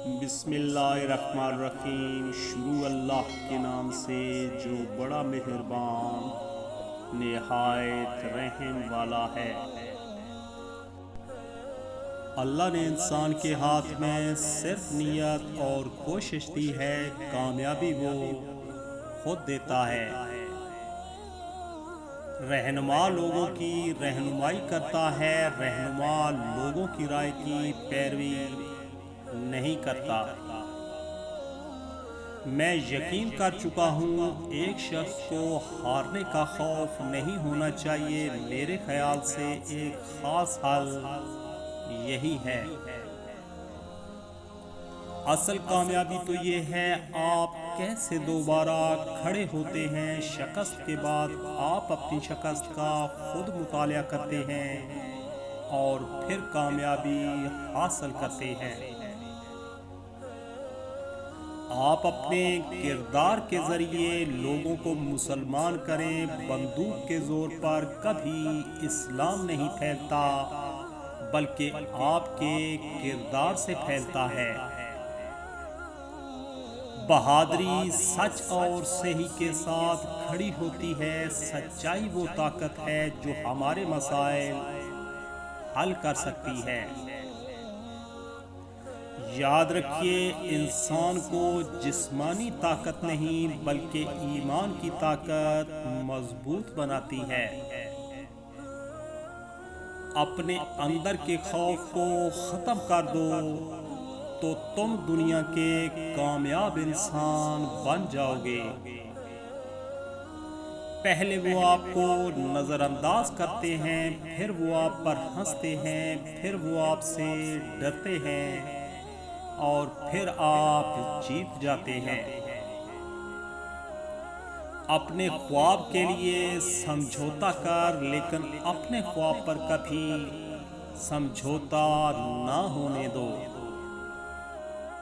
بسم اللہ الرحمن الرحیم۔ شروع اللہ کے نام سے جو بڑا مہربان نہایت رحم والا ہے۔ اللہ نے انسان کے ہاتھ میں صرف نیت اور کوشش دی ہے، کامیابی وہ خود دیتا ہے۔ رہنما لوگوں کی رہنمائی کرتا ہے، رہنما لوگوں کی رائے کی پیروی نہیں کرتا۔ میں یقین کر چکا ہوں ایک شخص کو ہارنے کا خوف نہیں ہونا چاہیے۔ میرے خیال سے ایک خاص حل یہی ہے۔ اصل کامیابی تو یہ ہے آپ کیسے دوبارہ کھڑے ہوتے ہیں۔ شکست کے بعد آپ اپنی شکست کا خود مطالعہ کرتے ہیں اور پھر کامیابی حاصل کرتے ہیں۔ آپ اپنے کردار کے ذریعے لوگوں کو مسلمان کریں۔ بندوق کے زور پر کبھی اسلام نہیں پھیلتا، بلکہ آپ کے کردار سے پھیلتا ہے۔ بہادری سچ اور صحیح کے ساتھ کھڑی ہوتی ہے۔ سچائی وہ طاقت ہے جو ہمارے مسائل حل کر سکتی ہے۔ یاد رکھیے، انسان کو جسمانی طاقت نہیں بلکہ ایمان کی طاقت مضبوط بناتی ہے۔ اپنے اندر کے خوف کو ختم کر دو تو تم دنیا کے کامیاب انسان بن جاؤ گے۔ پہلے وہ آپ کو نظر انداز کرتے ہیں، پھر وہ آپ پر ہنستے ہیں، پھر وہ آپ سے ڈرتے ہیں اور پھر آپ جیت جاتے ہیں۔ اپنے خواب کے لیے سمجھوتا کر، لیکن اپنے خواب پر کبھی سمجھوتا نہ ہونے دو۔